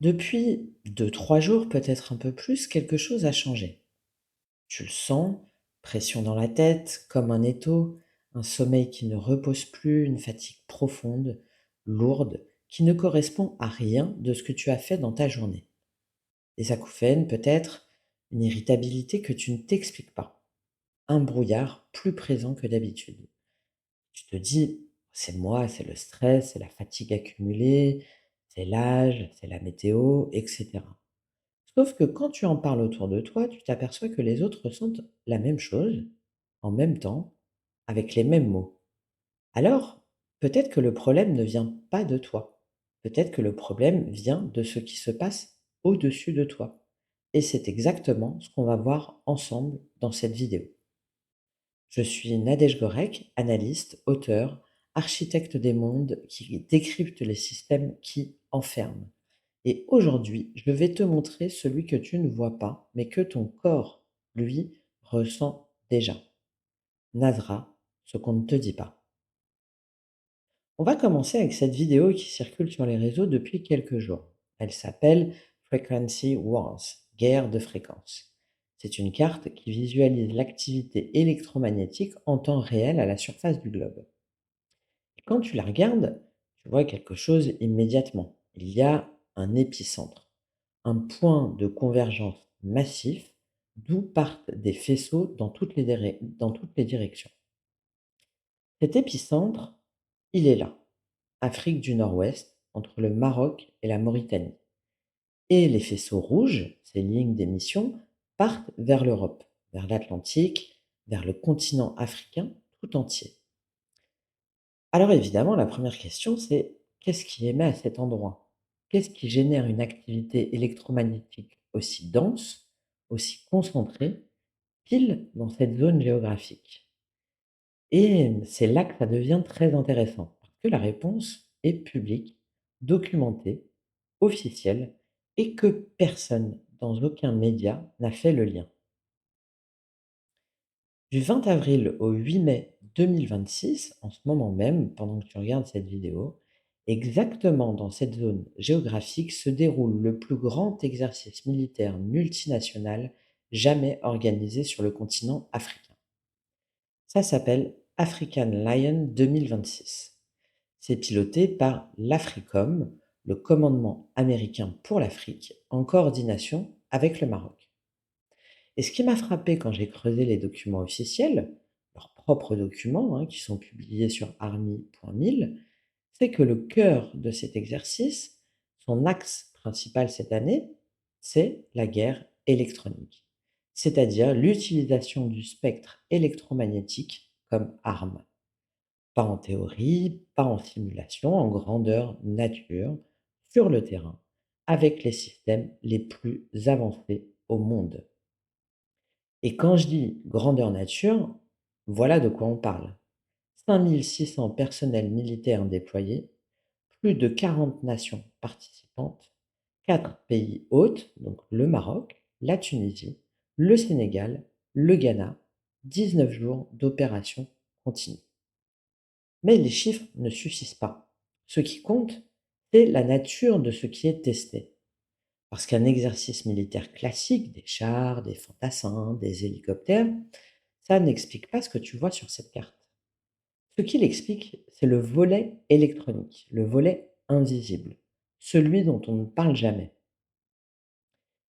Depuis 2, 3 jours, peut-être un peu plus, quelque chose a changé. Tu le sens, pression dans la tête, comme un étau, un sommeil qui ne repose plus, une fatigue profonde, lourde, qui ne correspond à rien de ce que tu as fait dans ta journée. Des acouphènes, peut-être, une irritabilité que tu ne t'expliques pas, un brouillard plus présent que d'habitude. Tu te dis, c'est moi, c'est le stress, c'est la fatigue accumulée, c'est l'âge, c'est la météo, etc. Sauf que quand tu en parles autour de toi, tu t'aperçois que les autres ressentent la même chose, en même temps, avec les mêmes mots. Alors, peut-être que le problème ne vient pas de toi. Peut-être que le problème vient de ce qui se passe au-dessus de toi. Et c'est exactement ce qu'on va voir ensemble dans cette vidéo. Je suis Nadège Gorek, analyste, auteur, architecte des mondes qui décrypte les systèmes qui enferment. Et aujourd'hui, je vais te montrer celui que tu ne vois pas, mais que ton corps, lui, ressent déjà. Nadra, ce qu'on ne te dit pas. On va commencer avec cette vidéo qui circule sur les réseaux depuis quelques jours. Elle s'appelle Frequency Wars, guerre de fréquences. C'est une carte qui visualise l'activité électromagnétique en temps réel à la surface du globe. Et quand tu la regardes, tu vois quelque chose immédiatement. Il y a un épicentre, un point de convergence massif d'où partent des faisceaux dans toutes les directions. Cet épicentre, il est là, Afrique du Nord-Ouest, entre le Maroc et la Mauritanie. Et les faisceaux rouges, ces lignes d'émission, partent vers l'Europe, vers l'Atlantique, vers le continent africain tout entier. Alors évidemment, la première question, c'est qu'est-ce qui émet à cet endroit? Qu'est-ce qui génère une activité électromagnétique aussi dense, aussi concentrée, pile dans cette zone géographique? Et c'est là que ça devient très intéressant, parce que la réponse est publique, documentée, officielle, et que personne, dans aucun média, n'a fait le lien. Du 20 avril au 8 mai 2026, en ce moment même, pendant que tu regardes cette vidéo, exactement dans cette zone géographique se déroule le plus grand exercice militaire multinational jamais organisé sur le continent africain. Ça s'appelle African Lion 2026. C'est piloté par l'AFRICOM, le commandement américain pour l'Afrique, en coordination avec le Maroc. Et ce qui m'a frappé quand j'ai creusé les documents officiels, leurs propres documents, hein, qui sont publiés sur army.mil, c'est que le cœur de cet exercice, son axe principal cette année, c'est la guerre électronique, c'est-à-dire l'utilisation du spectre électromagnétique comme arme. Pas en théorie, pas en simulation, en grandeur nature, sur le terrain, avec les systèmes les plus avancés au monde. Et quand je dis grandeur nature, voilà de quoi on parle. 5 600 personnels militaires déployés, plus de 40 nations participantes, 4 pays hôtes, donc le Maroc, la Tunisie, le Sénégal, le Ghana, 19 jours d'opération continue. Mais les chiffres ne suffisent pas. Ce qui compte, c'est la nature de ce qui est testé. Parce qu'un exercice militaire classique, des chars, des fantassins, des hélicoptères, ça n'explique pas ce que tu vois sur cette carte. Ce qu'il explique, c'est le volet électronique, le volet invisible, celui dont on ne parle jamais.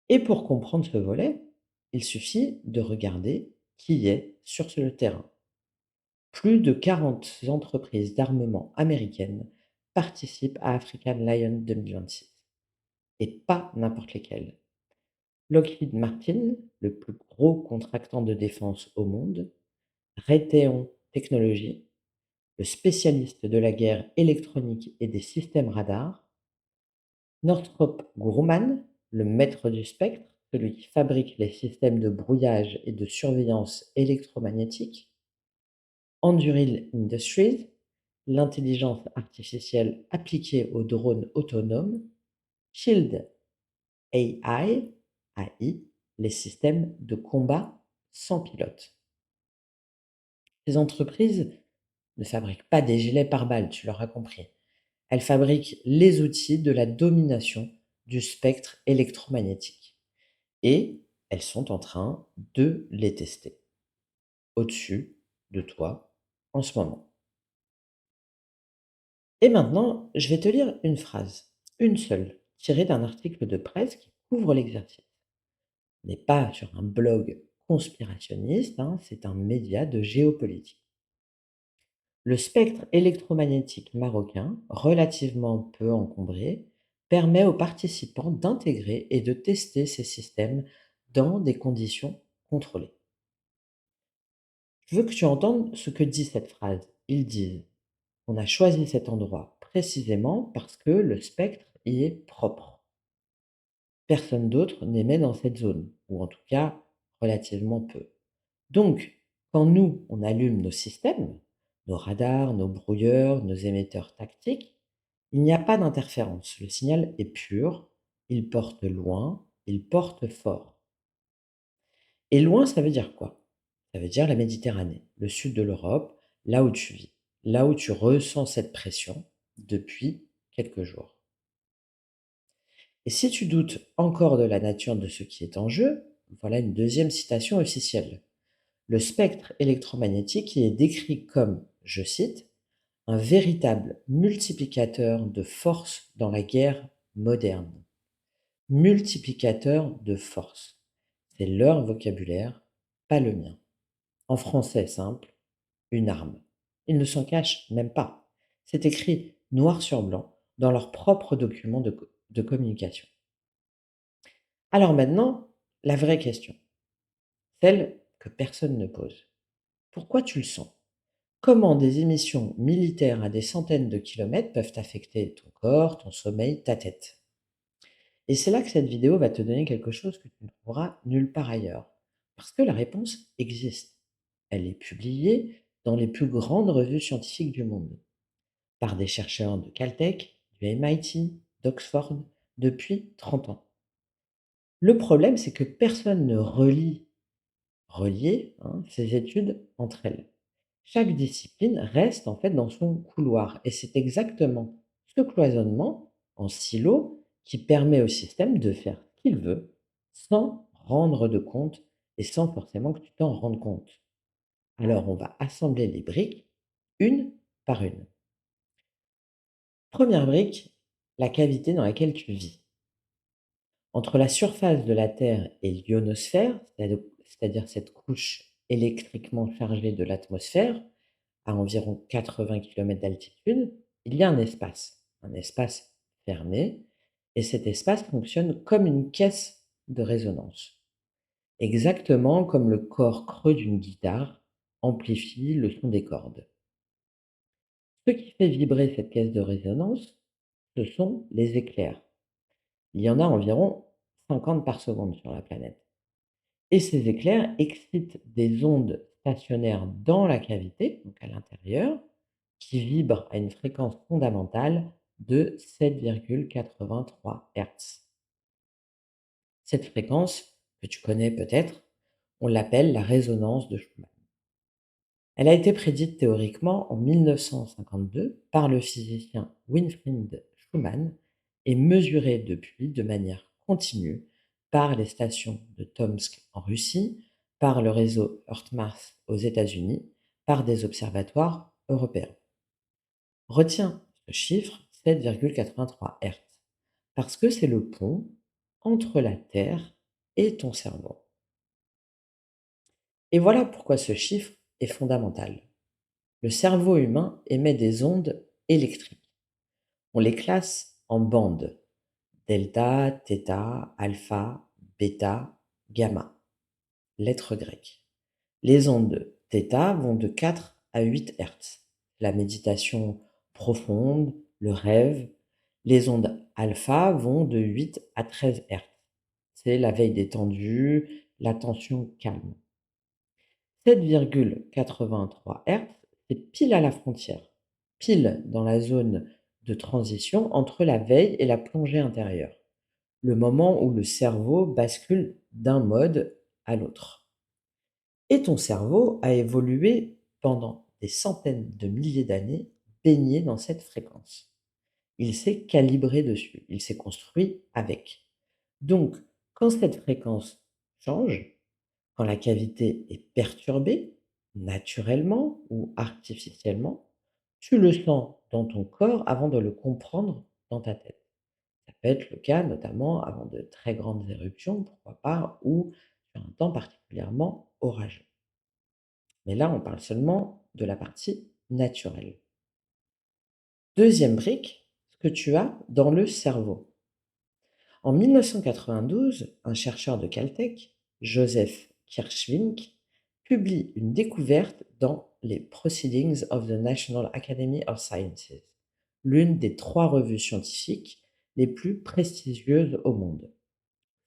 Et pour comprendre ce volet, il suffit de regarder qui est sur le terrain. Plus de 40 entreprises d'armement américaines participent à African Lion 2026. Et pas n'importe lesquelles. Lockheed Martin, le plus gros contractant de défense au monde, Raytheon Technologies, le spécialiste de la guerre électronique et des systèmes radars, Northrop Grumman, le maître du spectre, celui qui fabrique les systèmes de brouillage et de surveillance électromagnétique, Anduril Industries, l'intelligence artificielle appliquée aux drones autonomes, Shield AI, AI, les systèmes de combat sans pilote. Ces entreprises ne fabriquent pas des gilets pare-balles, tu l'auras compris. Elles fabriquent les outils de la domination du spectre électromagnétique et elles sont en train de les tester au-dessus de toi en ce moment. Et maintenant, je vais te lire une phrase, une seule, tirée d'un article de presse qui couvre l'exercice. Ce n'est pas sur un blog conspirationniste, hein, c'est un média de géopolitique. Le spectre électromagnétique marocain, relativement peu encombré, permet aux participants d'intégrer et de tester ces systèmes dans des conditions contrôlées. Je veux que tu entendes ce que dit cette phrase. Ils disent: on a choisi cet endroit précisément parce que le spectre y est propre. Personne d'autre n'émet dans cette zone, ou en tout cas relativement peu. Donc, quand nous, on allume nos systèmes, nos radars, nos brouilleurs, nos émetteurs tactiques, il n'y a pas d'interférence. Le signal est pur, il porte loin, il porte fort. Et loin, ça veut dire quoi? Ça veut dire la Méditerranée, le sud de l'Europe, là où tu vis, là où tu ressens cette pression depuis quelques jours. Et si tu doutes encore de la nature de ce qui est en jeu, voilà une deuxième citation officielle. Le spectre électromagnétique y est décrit comme, je cite, un véritable multiplicateur de force dans la guerre moderne. Multiplicateur de force. C'est leur vocabulaire, pas le mien. En français simple, une arme. Ils ne s'en cachent même pas. C'est écrit noir sur blanc dans leur propre document de communication. Alors maintenant, la vraie question, celle que personne ne pose. Pourquoi tu le sens? Comment des émissions militaires à des centaines de kilomètres peuvent affecter ton corps, ton sommeil, ta tête? Et c'est là que cette vidéo va te donner quelque chose que tu ne trouveras nulle part ailleurs. Parce que la réponse existe. Elle est publiée dans les plus grandes revues scientifiques du monde, par des chercheurs de Caltech, du MIT, d'Oxford, depuis 30 ans. Le problème, c'est que personne ne relier, hein, ces études entre elles. Chaque discipline reste en fait dans son couloir et c'est exactement ce cloisonnement en silo qui permet au système de faire ce qu'il veut sans rendre de compte et sans forcément que tu t'en rendes compte. Alors on va assembler les briques une par une. Première brique, la cavité dans laquelle tu vis. Entre la surface de la Terre et l'ionosphère, c'est-à-dire cette couche électriquement chargée de l'atmosphère, à environ 80 km d'altitude, il y a un espace fermé, et cet espace fonctionne comme une caisse de résonance, exactement comme le corps creux d'une guitare amplifie le son des cordes. Ce qui fait vibrer cette caisse de résonance, ce sont les éclairs. Il y en a environ 50 par seconde sur la planète. Et ces éclairs excitent des ondes stationnaires dans la cavité, donc à l'intérieur, qui vibrent à une fréquence fondamentale de 7,83 Hz. Cette fréquence, que tu connais peut-être, on l'appelle la résonance de Schumann. Elle a été prédite théoriquement en 1952 par le physicien Winfried Schumann et mesurée depuis de manière continue par les stations de Tomsk en Russie, par le réseau HeartMath aux États-Unis, par des observatoires européens. Retiens ce chiffre 7,83 Hz parce que c'est le pont entre la Terre et ton cerveau. Et voilà pourquoi ce chiffre est fondamental. Le cerveau humain émet des ondes électriques. On les classe en bandes: delta, θ, alpha, bêta, gamma, lettres grecques. Les ondes θ vont de 4 à 8 Hz. La méditation profonde, le rêve. Les ondes alpha vont de 8 à 13 Hz. C'est la veille détendue, l'attention calme. 7,83 Hz, c'est pile à la frontière, pile dans la zone de transition entre la veille et la plongée intérieure, le moment où le cerveau bascule d'un mode à l'autre. Et ton cerveau a évolué pendant des centaines de milliers d'années baigné dans cette fréquence. Il s'est calibré dessus, il s'est construit avec. Donc, quand cette fréquence change, quand la cavité est perturbée, naturellement ou artificiellement, tu le sens dans ton corps avant de le comprendre dans ta tête. Ça peut être le cas notamment avant de très grandes éruptions, pourquoi pas, ou sur un temps particulièrement orageux. Mais là, on parle seulement de la partie naturelle. Deuxième brique, ce que tu as dans le cerveau. En 1992, un chercheur de Caltech, Joseph Kirschvink, publie une découverte dans les Proceedings of the National Academy of Sciences, l'une des 3 revues scientifiques les plus prestigieuses au monde.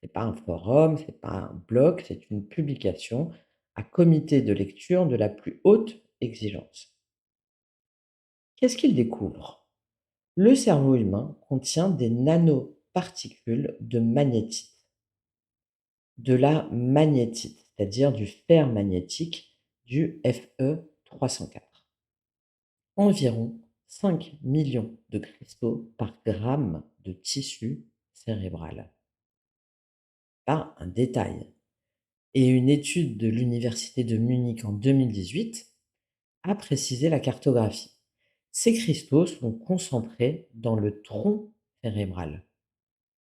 C'est pas un forum, c'est pas un blog, c'est une publication à comité de lecture de la plus haute exigence. Qu'est-ce qu'il découvre? Le cerveau humain contient des nanoparticules de magnétite, de la magnétite, c'est-à-dire du fer magnétique, du Fe304. Environ 5 millions de cristaux par gramme de tissu cérébral. Pas un détail. Et une étude de l'université de Munich en 2018 a précisé la cartographie. Ces cristaux sont concentrés dans le tronc cérébral,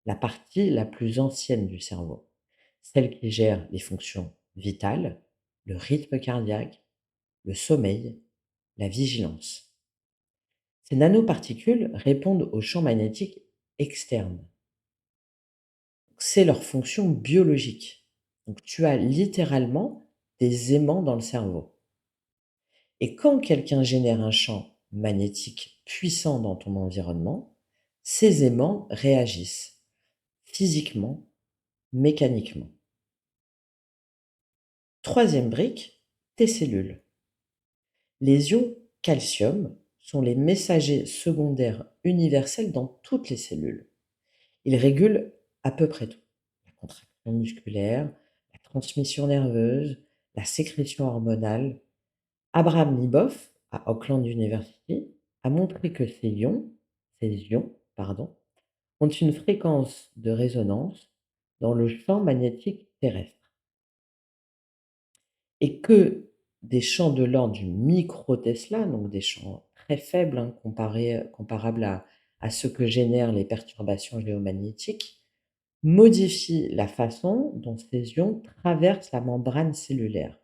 la partie la plus ancienne du cerveau, celle qui gère les fonctions vitales, le rythme cardiaque, le sommeil, la vigilance. Ces nanoparticules répondent aux champs magnétiques externes. C'est leur fonction biologique. Donc tu as littéralement des aimants dans le cerveau. Et quand quelqu'un génère un champ magnétique puissant dans ton environnement, ces aimants réagissent physiquement, mécaniquement. Troisième brique, tes cellules. Les ions calcium sont les messagers secondaires universels dans toutes les cellules. Ils régulent à peu près tout. La contraction musculaire, la transmission nerveuse, la sécrétion hormonale. Abraham Liboff, à Auckland University, a montré que ces ions, ont une fréquence de résonance dans le champ magnétique terrestre et que des champs de l'ordre du micro-Tesla, donc des champs très faibles, hein, comparables à ceux que génèrent les perturbations géomagnétiques, modifient la façon dont ces ions traversent la membrane cellulaire.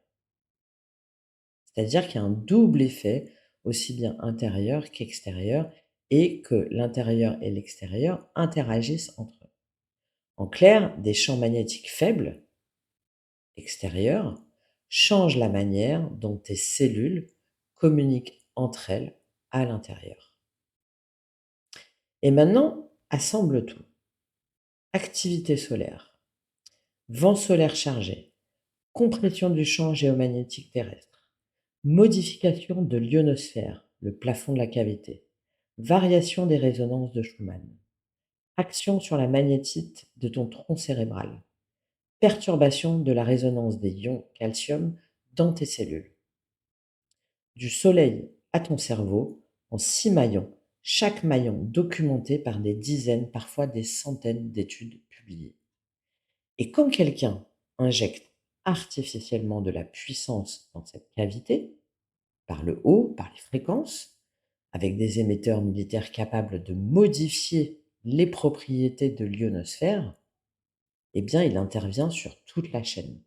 C'est-à-dire qu'il y a un double effet, aussi bien intérieur qu'extérieur, et que l'intérieur et l'extérieur interagissent entre eux. En clair, des champs magnétiques faibles, extérieurs, changent la manière dont tes cellules communiquent entre elles à l'intérieur. Et maintenant, assemble tout. Activité solaire, vent solaire chargé, compression du champ géomagnétique terrestre, modification de l'ionosphère, le plafond de la cavité, variation des résonances de Schumann, action sur la magnétite de ton tronc cérébral, perturbation de la résonance des ions calcium dans tes cellules. Du soleil à ton cerveau en 6 maillons, chaque maillon documenté par des dizaines, parfois des centaines d'études publiées. Et quand quelqu'un injecte artificiellement de la puissance dans cette cavité, par le haut, par les fréquences, avec des émetteurs militaires capables de modifier les propriétés de l'ionosphère, eh bien, il intervient sur toute la chaîne,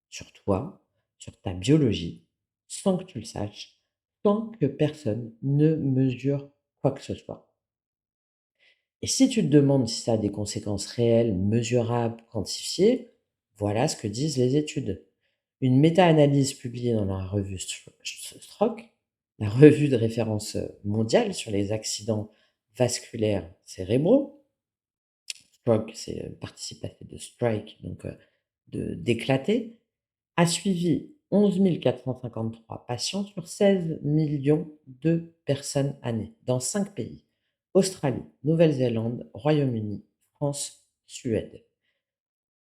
sur toi, sur ta biologie, sans que tu le saches, sans que personne ne mesure quoi que ce soit. Et si tu te demandes si ça a des conséquences réelles, mesurables, quantifiées, voilà ce que disent les études. Une méta-analyse publiée dans la revue Stroke, la revue de référence mondiale sur les accidents vasculaires cérébraux, Stroke, c'est le participe passé de strike, donc d'éclater, a suivi 11 453 patients sur 16 millions de personnes années dans 5 pays: Australie, Nouvelle-Zélande, Royaume-Uni, France, Suède.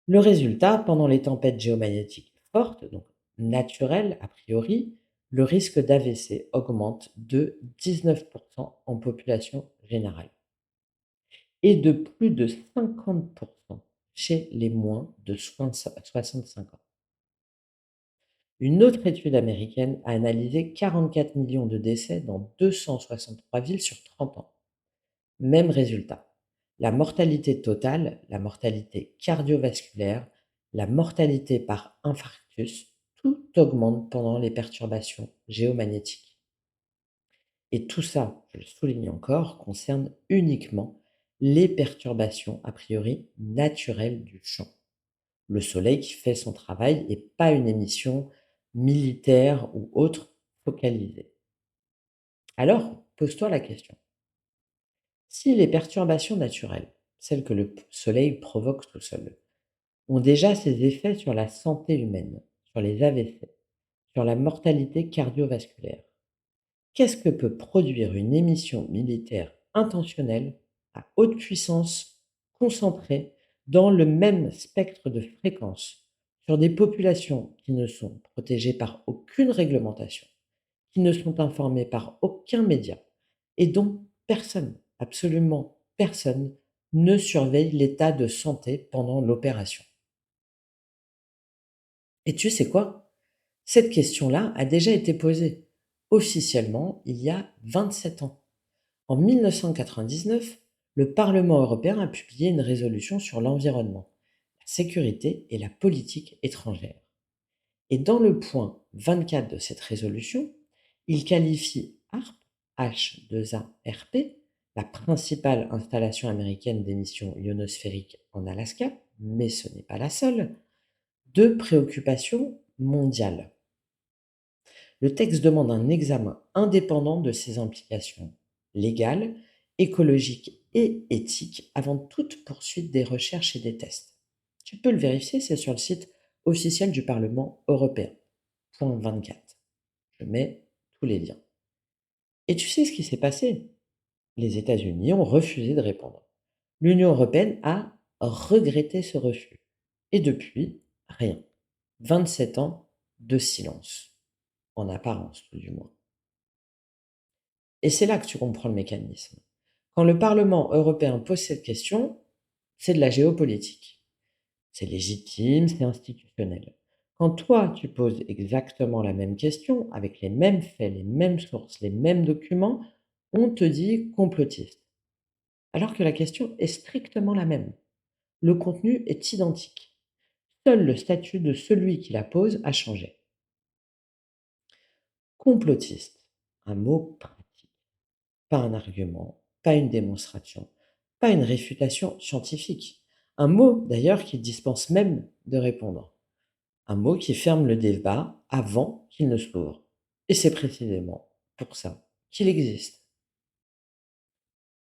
Le résultat, pendant les tempêtes géomagnétiques fortes, donc naturelles a priori, le risque d'AVC augmente de 19% en population générale. et de plus de 50 chez les moins de 65 ans. Une autre étude américaine a analysé 44 millions de décès dans 263 villes sur 30 ans. Même résultat. La mortalité totale, la mortalité cardiovasculaire, la mortalité par infarctus, tout augmente pendant les perturbations géomagnétiques. Et tout ça, je le souligne encore, concerne uniquement les perturbations a priori naturelles du champ. Le Soleil qui fait son travail et pas une émission militaire ou autre focalisée. Alors, pose-toi la question. Si les perturbations naturelles, celles que le Soleil provoque tout seul, ont déjà ses effets sur la santé humaine, sur les AVC, sur la mortalité cardiovasculaire, qu'est-ce que peut produire une émission militaire intentionnelle à haute puissance, concentrée, dans le même spectre de fréquence, sur des populations qui ne sont protégées par aucune réglementation, qui ne sont informées par aucun média et dont personne, absolument personne, ne surveille l'état de santé pendant l'opération? Et tu sais quoi? Cette question-là a déjà été posée officiellement il y a 27 ans. En 1999, le Parlement européen a publié une résolution sur l'environnement, la sécurité et la politique étrangère. Et dans le point 24 de cette résolution, il qualifie HARP, H2ARP, la principale installation américaine d'émissions ionosphériques en Alaska, mais ce n'est pas la seule, de préoccupation mondiale. Le texte demande un examen indépendant de ses implications légales, écologiques et éthiques avant toute poursuite des recherches et des tests. Tu peux le vérifier, c'est sur le site officiel du Parlement européen. Point 24. Je mets tous les liens. Et tu sais ce qui s'est passé? Les États-Unis ont refusé de répondre. L'Union européenne a regretté ce refus. Et depuis, rien. 27 ans de silence, en apparence tout du moins. Et c'est là que tu comprends le mécanisme. Quand le Parlement européen pose cette question, c'est de la géopolitique. C'est légitime, c'est institutionnel. Quand toi, tu poses exactement la même question, avec les mêmes faits, les mêmes sources, les mêmes documents, on te dit complotiste. Alors que la question est strictement la même. Le contenu est identique. Seul le statut de celui qui la pose a changé. Complotiste, un mot pratique. Pas un argument, pas une démonstration, pas une réfutation scientifique. Un mot d'ailleurs qui dispense même de répondre. Un mot qui ferme le débat avant qu'il ne s'ouvre. Et c'est précisément pour ça qu'il existe.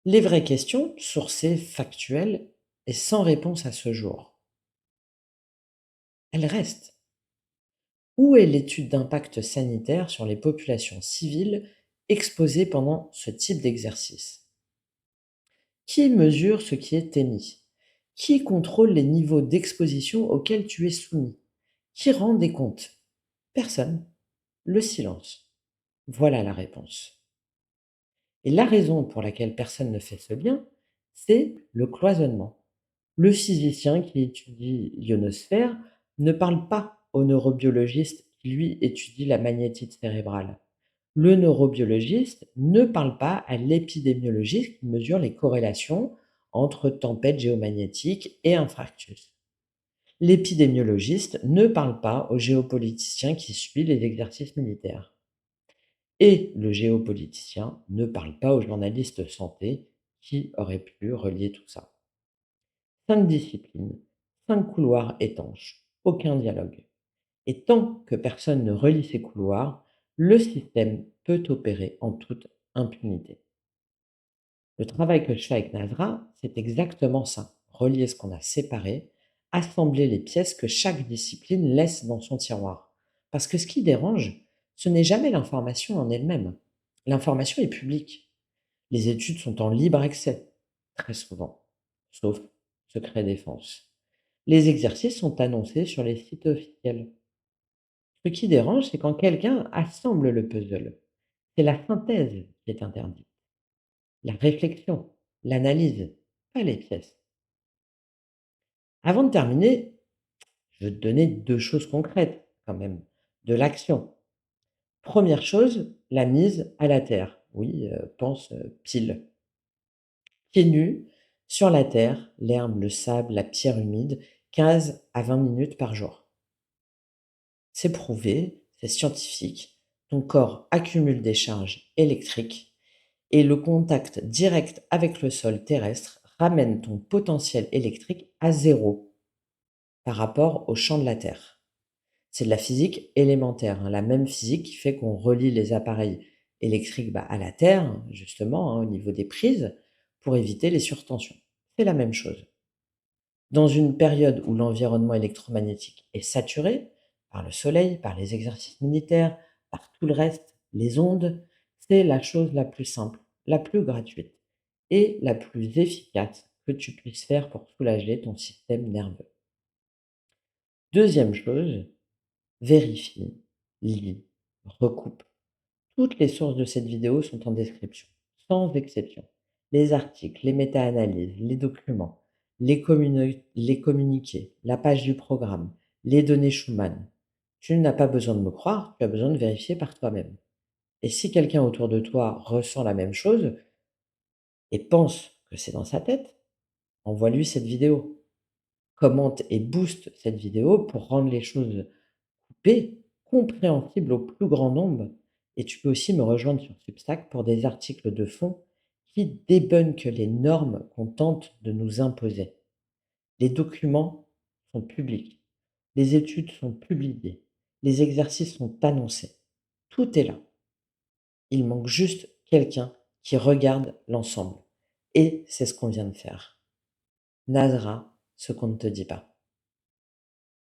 Les vraies questions, sourcées, factuelles et sans réponse à ce jour, elles restent. Où est l'étude d'impact sanitaire sur les populations civiles exposées pendant ce type d'exercice? Qui mesure ce qui est émis? Qui contrôle les niveaux d'exposition auxquels tu es soumis? Qui rend des comptes? Personne. Le silence. Voilà la réponse. Et la raison pour laquelle personne ne fait ce lien, c'est le cloisonnement. Le physicien qui étudie l'ionosphère ne parle pas au neurobiologiste qui, lui, étudie la magnétite cérébrale. Le neurobiologiste ne parle pas à l'épidémiologiste qui mesure les corrélations entre tempête géomagnétique et infarctus. L'épidémiologiste ne parle pas au géopoliticien qui suit les exercices militaires. Et le géopoliticien ne parle pas au journaliste santé qui aurait pu relier tout ça. 5 disciplines, 5 couloirs étanches, aucun dialogue. Et tant que personne ne relie ces couloirs, le système peut opérer en toute impunité. Le travail que je fais avec Nasra, c'est exactement ça. Relier ce qu'on a séparé, assembler les pièces que chaque discipline laisse dans son tiroir. Parce que ce qui dérange, ce n'est jamais l'information en elle-même. L'information est publique. Les études sont en libre accès, très souvent, sauf secret défense. Les exercices sont annoncés sur les sites officiels. Ce qui dérange, c'est quand quelqu'un assemble le puzzle. C'est la synthèse qui est interdite. La réflexion, l'analyse. pas les pièces. Avant de terminer, je veux te donner 2 choses concrètes quand même, de l'action. Première chose, la mise à la terre. Oui, pense, pile. Pieds nus, sur la terre, l'herbe, le sable, la pierre humide, 15 à 20 minutes par jour. C'est prouvé, c'est scientifique. Ton corps accumule des charges électriques et le contact direct avec le sol terrestre ramène ton potentiel électrique à zéro par rapport au champ de la Terre. C'est de la physique élémentaire, hein, la même physique qui fait qu'on relie les appareils électriques à la Terre, justement, hein, au niveau des prises, pour éviter les surtensions. C'est la même chose. Dans une période où l'environnement électromagnétique est saturé par le soleil, par les exercices militaires, par tout le reste, les ondes, c'est la chose la plus simple, la plus gratuite et la plus efficace que tu puisses faire pour soulager ton système nerveux. Deuxième chose, vérifie, lis, recoupe. Toutes les sources de cette vidéo sont en description, sans exception. Les articles, les méta-analyses, les documents, les communiqués, la page du programme, les données Schumann. Tu n'as pas besoin de me croire, tu as besoin de vérifier par toi-même. Et si quelqu'un autour de toi ressent la même chose et pense que c'est dans sa tête, envoie-lui cette vidéo. Commente et booste cette vidéo pour rendre les choses coupées, compréhensibles au plus grand nombre. Et tu peux aussi me rejoindre sur Substack pour des articles de fond qui débunkent les normes qu'on tente de nous imposer. Les documents sont publics, les études sont publiées, les exercices sont annoncés. Tout est là. Il manque juste quelqu'un qui regarde l'ensemble. Et c'est ce qu'on vient de faire. N'adra ce qu'on ne te dit pas.